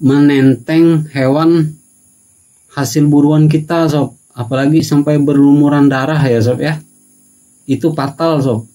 menenteng hewan hasil buruan kita sob, apalagi sampai berlumuran darah ya sob ya, itu fatal sob.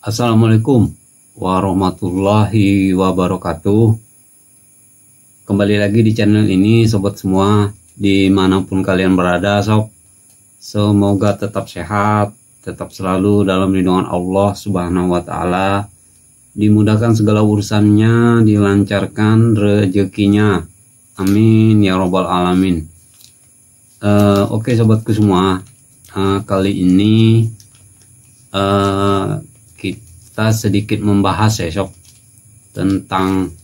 Assalamualaikum warahmatullahi wabarakatuh. Kembali lagi di channel ini sobat semua, dimanapun kalian berada sob. Semoga tetap sehat, tetap selalu dalam lindungan Allah subhanahu wa ta'ala, dimudahkan segala urusannya, dilancarkan rezekinya, amin ya robbal alamin. Oke sobatku semua, kali ini kita sedikit membahas ya sob tentang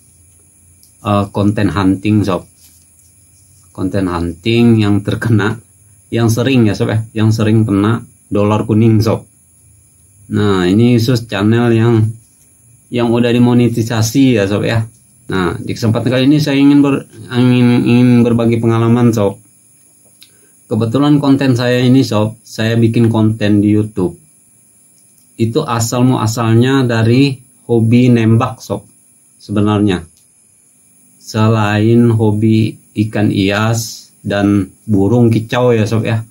konten hunting sob, konten hunting yang terkena, yang sering ya sob ya, yang sering kena dolar kuning sob. Nah ini khusus channel yang udah dimonetisasi ya sob ya. Nah di kesempatan kali ini saya ingin berbagi pengalaman sob. Kebetulan konten saya ini sob, saya bikin konten di YouTube itu asal muasalnya dari hobi nembak sob. Sebenarnya selain hobi ikan hias dan burung kicau ya sob ya,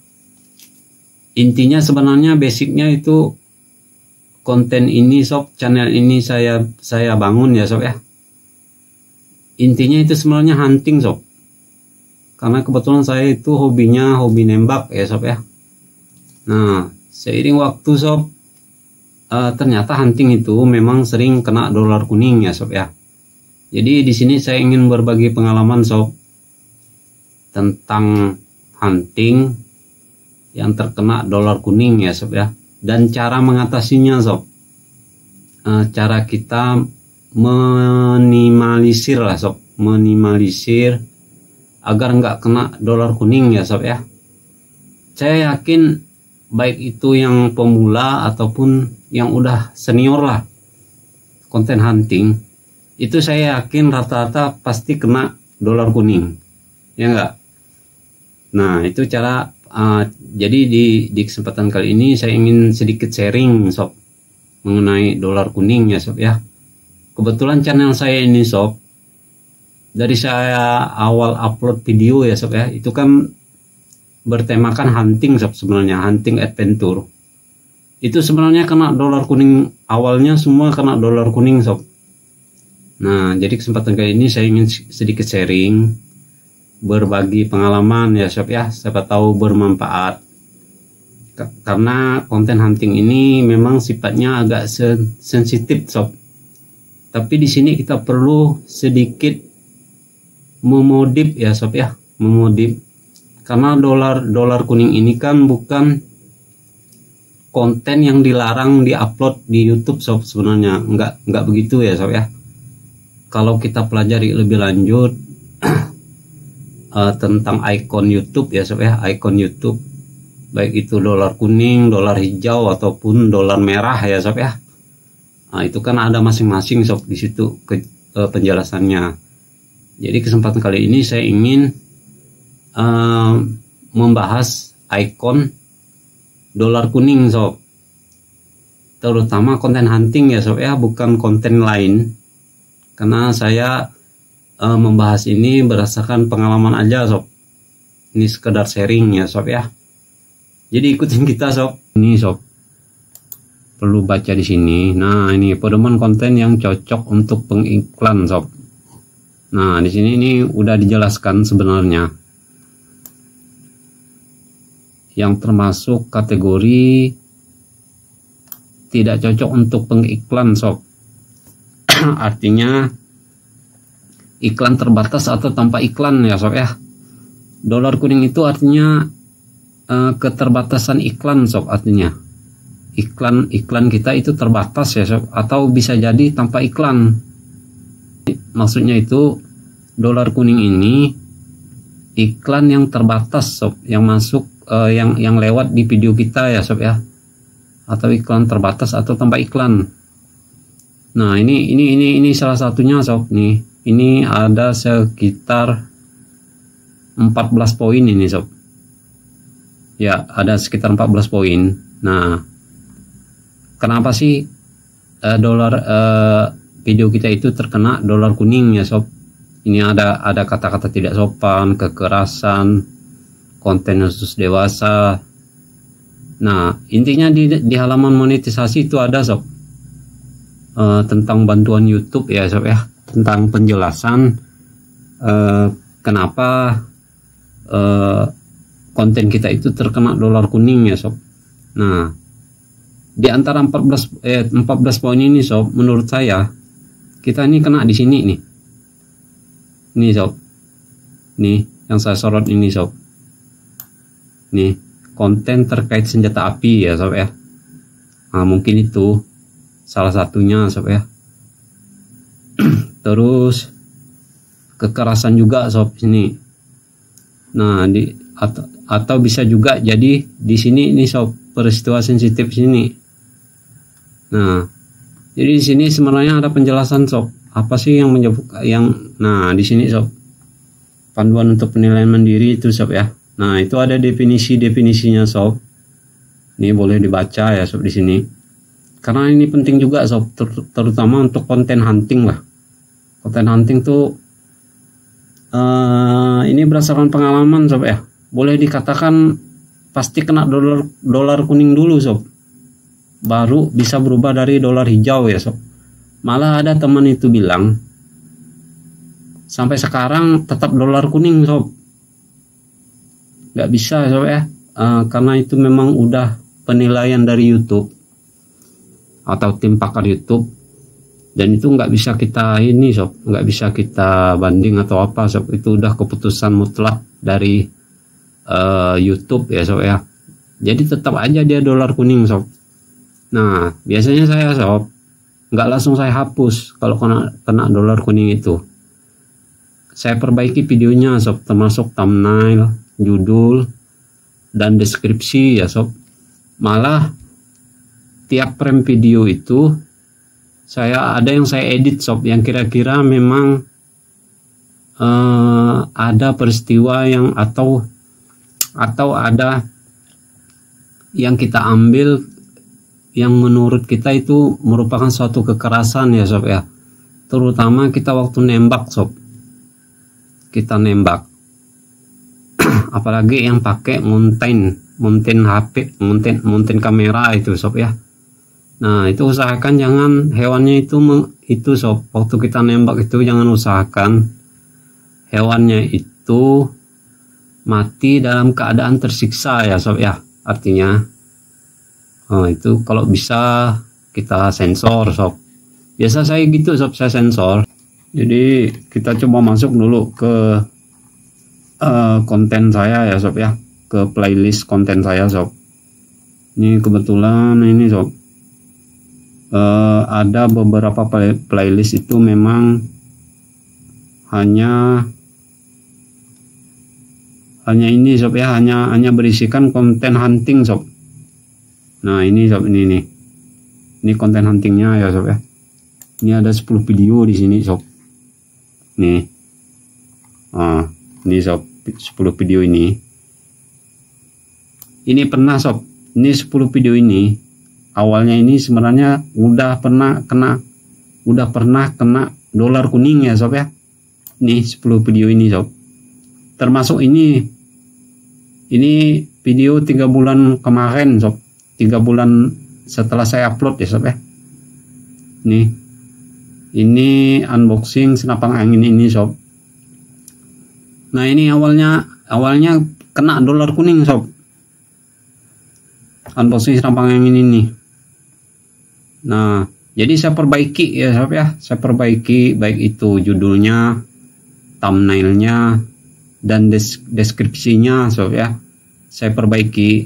intinya sebenarnya basicnya itu konten ini sob, channel ini saya bangun ya sob ya, intinya itu sebenarnya hunting sob, karena kebetulan saya itu hobinya hobi nembak ya sob ya. Nah seiring waktu sob, ternyata hunting itu memang sering kena dolar kuning ya sob ya. Jadi di sini saya ingin berbagi pengalaman sob tentang hunting yang terkena dolar kuning ya sob ya, dan cara mengatasinya sob. Cara kita minimalisir lah sob, minimalisir agar nggak kena dolar kuning ya sob ya. Saya yakin baik itu yang pemula ataupun yang udah senior lah konten hunting, itu saya yakin rata-rata pasti kena dolar kuning ya enggak. Nah itu cara jadi di kesempatan kali ini saya ingin sedikit sharing sob mengenai dolar kuning ya sob ya. Kebetulan channel saya ini sob, dari saya awal upload video ya sob ya, itu kan bertemakan hunting sob, sebenarnya hunting adventure. Itu sebenarnya kena dolar kuning, awalnya semua kena dolar kuning sob. Nah jadi kesempatan kali ini saya ingin sedikit sharing, berbagi pengalaman ya sob ya, siapa tahu bermanfaat. Karena konten hunting ini memang sifatnya agak sensitif sob, tapi di sini kita perlu sedikit memodif ya sob ya, memodif. Karena dolar kuning ini kan bukan konten yang dilarang diupload di YouTube sob, sebenarnya nggak begitu ya sob ya. Kalau kita pelajari lebih lanjut tentang ikon YouTube ya sob ya, ikon YouTube baik itu dolar kuning, dolar hijau ataupun dolar merah ya sob ya. Nah itu kan ada masing-masing sob di situ penjelasannya. Jadi kesempatan kali ini saya ingin membahas ikon dolar kuning sob, terutama konten hunting ya sob ya, bukan konten lain. Karena saya membahas ini berdasarkan pengalaman aja sob, ini sekedar sharing ya sob ya. Jadi ikutin kita sob. Ini sob perlu baca di sini. Nah ini pedoman konten yang cocok untuk pengiklan sob. Nah di sini ini udah dijelaskan sebenarnya yang termasuk kategori tidak cocok untuk pengiklan sob. Artinya iklan terbatas atau tanpa iklan ya sob ya. Dolar kuning itu artinya keterbatasan iklan sob, artinya iklan kita itu terbatas ya sob, atau bisa jadi tanpa iklan. Maksudnya itu dolar kuning ini iklan yang terbatas sob, yang masuk yang lewat di video kita ya sob ya, atau iklan terbatas atau tanpa iklan. Nah ini salah satunya sob. Nih ini ada sekitar 14 poin ini sob ya, ada sekitar 14 poin. Nah kenapa sih video kita itu terkena dolar kuning ya sob? Ini ada kata-kata tidak sopan, kekerasan, konten khusus dewasa. Nah intinya di halaman monetisasi itu ada sob, tentang bantuan YouTube ya sob ya, tentang penjelasan kenapa konten kita itu terkena dolar kuning ya sob. Nah di antara 14 poin ini sob, menurut saya kita ini kena di sini nih. Nih sob, nih yang saya sorot ini sob, nih konten terkait senjata api ya sob ya. Nah mungkin itu salah satunya sob ya. Terus kekerasan juga sob sini. Nah atau bisa juga jadi di sini nih sob, peristiwa sensitif sini. Nah jadi di sini sebenarnya ada penjelasan sob, apa sih yang menyebabkan nah di sini sob, panduan untuk penilaian mandiri itu sob ya. Nah itu ada definisinya sob. Ini boleh dibaca ya sob di sini, karena ini penting juga sob, terutama untuk konten hunting lah. Konten hunting tuh ini berdasarkan pengalaman sob ya, boleh dikatakan pasti kena dolar kuning dulu sob, baru bisa berubah dari dolar hijau ya sob. Malah ada teman itu bilang sampai sekarang tetap dolar kuning sob, nggak bisa sob ya, karena itu memang udah penilaian dari YouTube atau tim pakar YouTube, dan itu nggak bisa kita ini sob, nggak bisa kita banding atau apa sob. Itu udah keputusan mutlak dari YouTube ya sob ya. Jadi tetap aja dia dolar kuning sob. Nah biasanya saya sob nggak langsung saya hapus kalau kena dolar kuning itu. Saya perbaiki videonya sob, termasuk thumbnail, judul, dan deskripsi ya sob. Malah tiap frame video itu ada yang saya edit sob, yang kira-kira memang ada peristiwa yang atau ada yang kita ambil yang menurut kita itu merupakan suatu kekerasan ya sob ya. Terutama kita waktu nembak sob, kita nembak apalagi yang pakai mountain HP, mountain kamera itu sob ya. Nah itu usahakan jangan hewannya itu sob, waktu kita nembak itu jangan usahakan hewannya itu mati dalam keadaan tersiksa ya sob ya. Artinya itu kalau bisa kita sensor sob. Biasa saya gitu sob, saya sensor. Jadi kita coba masuk dulu ke konten saya ya sob ya, ke playlist konten saya sob. Ini kebetulan ini sob, ada beberapa playlist itu memang hanya ini sob ya, hanya berisikan konten hunting sob. Nah ini sob, ini konten huntingnya ya sob ya. Ini ada 10 video di sini sob. Nih, ini sob, 10 video ini. Ini pernah sob, ini 10 video ini awalnya ini sebenarnya udah pernah kena dolar kuning ya sob ya. Nih 10 video ini sob, termasuk ini video 3 bulan kemarin sob, 3 bulan setelah saya upload ya sob ya. Ini unboxing senapan angin ini sob. Nah ini awalnya kena dolar kuning sob, unboxing senapan angin ini. Nah jadi saya perbaiki ya sob ya, saya perbaiki baik itu judulnya, thumbnailnya, dan deskripsinya sob ya. Saya perbaiki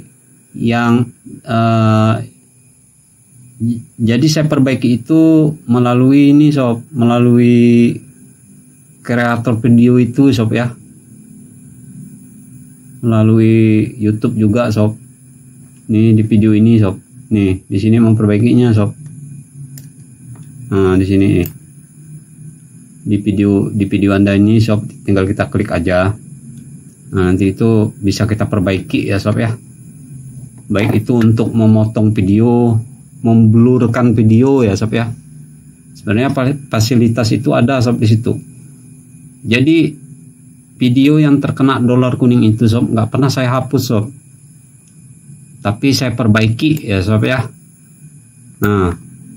yang Jadi saya perbaiki itu melalui ini sob, melalui kreator video itu sob ya, melalui YouTube juga sob. Nih di video ini sob, nih di sini memperbaikinya sob. Nah di sini di video Anda ini sob, tinggal kita klik aja. Nah, nanti itu bisa kita perbaiki ya sob ya, baik itu untuk memotong video, memblurkan video ya sob ya. Sebenarnya fasilitas itu ada sob di situ. Jadi video yang terkena dolar kuning itu sob nggak pernah saya hapus sob, tapi saya perbaiki ya sob ya. Nah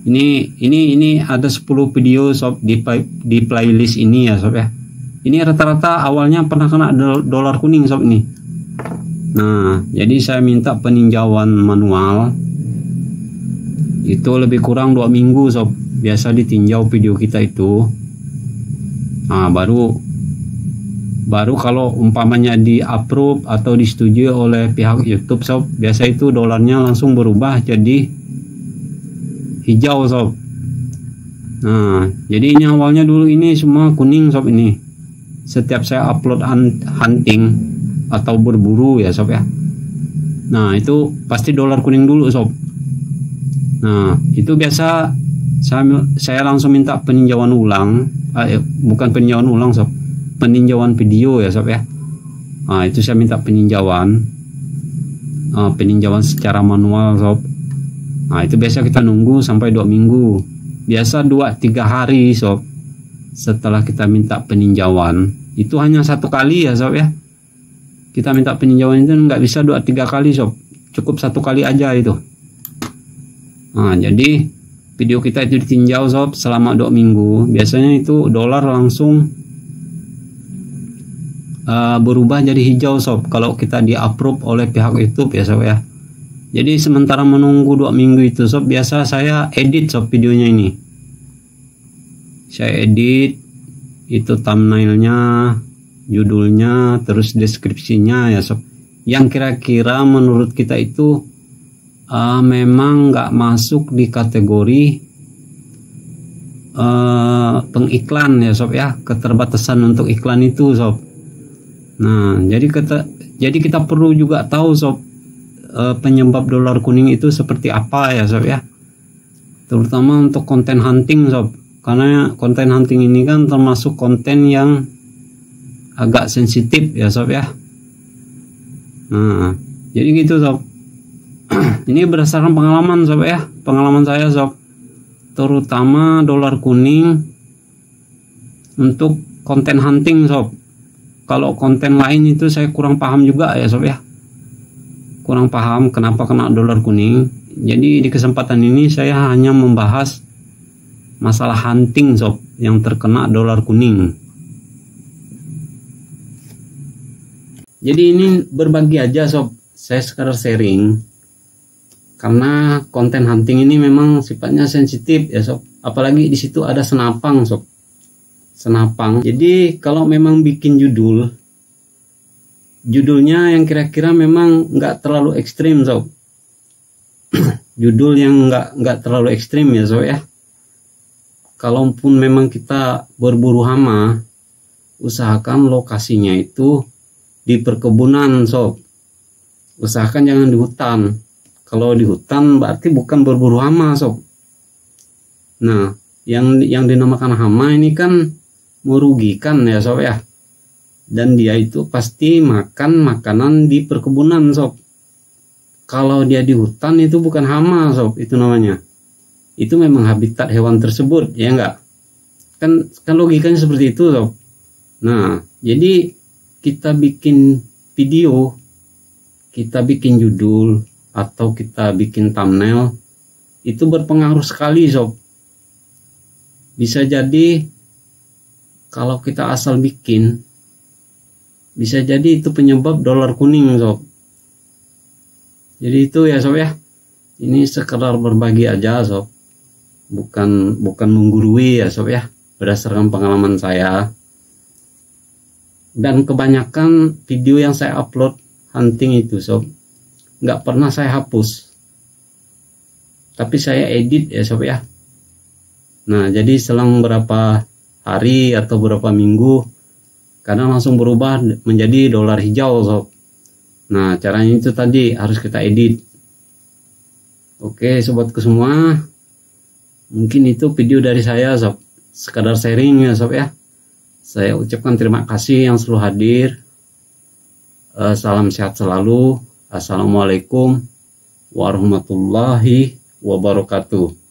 ini ada 10 video sob di playlist ini ya sob ya. Ini rata-rata awalnya pernah kena dolar kuning sob ini. Nah jadi saya minta peninjauan manual itu lebih kurang 2 minggu sob, biasa ditinjau video kita itu. Nah baru kalau umpamanya di approve atau disetujui oleh pihak YouTube sob, biasa itu dolarnya langsung berubah jadi hijau sob. Nah jadi ini awalnya dulu ini semua kuning sob ini. Setiap saya upload hunting atau berburu ya sob ya, nah itu pasti dolar kuning dulu sob. Nah itu biasa saya langsung minta peninjauan ulang, bukan peninjauan ulang sob, peninjauan video ya sob ya. Nah itu saya minta peninjauan secara manual sob. Nah itu biasa kita nunggu sampai 2 minggu, biasa 2-3 hari sob. Setelah kita minta peninjauan itu hanya 1 kali ya sob ya, kita minta peninjauan itu nggak bisa 2-3 kali sob, cukup 1 kali aja itu. Nah jadi video kita itu ditinjau sob selama 2 minggu, biasanya itu dolar langsung berubah jadi hijau sob kalau kita di approve oleh pihak YouTube ya sob ya. Jadi sementara menunggu 2 minggu itu sob, biasa saya edit sob videonya ini. Saya edit itu thumbnailnya, judulnya, terus deskripsinya ya sob, yang kira-kira menurut kita itu memang nggak masuk di kategori pengiklan ya sob ya, keterbatasan untuk iklan itu sob. Nah jadi kita perlu juga tahu sob penyebab dolar kuning itu seperti apa ya sob ya, terutama untuk konten hunting sob. Karena konten hunting ini kan termasuk konten yang agak sensitif ya sob ya. Nah jadi gitu sob. Ini berdasarkan pengalaman sob ya, pengalaman saya sob, terutama dolar kuning untuk konten hunting sob. Kalau konten lain itu saya kurang paham juga ya sob ya, kurang paham kenapa kena dolar kuning. Jadi di kesempatan ini saya hanya membahas masalah hunting sob yang terkena dolar kuning. Jadi ini berbagi aja sob, saya sekedar sharing karena konten hunting ini memang sifatnya sensitif ya sob, apalagi di situ ada senapang sob, senapang. Jadi kalau memang bikin judulnya yang kira-kira memang nggak terlalu ekstrim sob, judul yang nggak terlalu ekstrim ya sob ya. Kalaupun memang kita berburu hama, usahakan lokasinya itu di perkebunan sob, usahakan jangan di hutan. Kalau di hutan berarti bukan berburu hama sob. Nah yang dinamakan hama ini kan merugikan ya sob ya, dan dia itu pasti makan makanan di perkebunan sob. Kalau dia di hutan itu bukan hama sob, itu namanya, itu memang habitat hewan tersebut ya enggak, kan logikanya seperti itu sob. Nah jadi kita bikin video, kita bikin judul atau kita bikin thumbnail itu berpengaruh sekali sob. Bisa jadi kalau kita asal bikin, bisa jadi itu penyebab dolar kuning sob. Jadi itu ya sob ya, ini sekedar berbagi aja sob, bukan menggurui ya sob ya, berdasarkan pengalaman saya. Dan kebanyakan video yang saya upload hunting itu sob, nggak pernah saya hapus. tapi saya edit ya sob ya. Nah jadi selang berapa hari atau berapa minggu kadang langsung berubah menjadi dolar hijau sob. Nah caranya itu tadi harus kita edit. Oke sobatku semua, mungkin itu video dari saya sob, sekadar sharing ya sob ya. Saya ucapkan terima kasih yang selalu hadir. Salam sehat selalu. Assalamualaikum warahmatullahi wabarakatuh.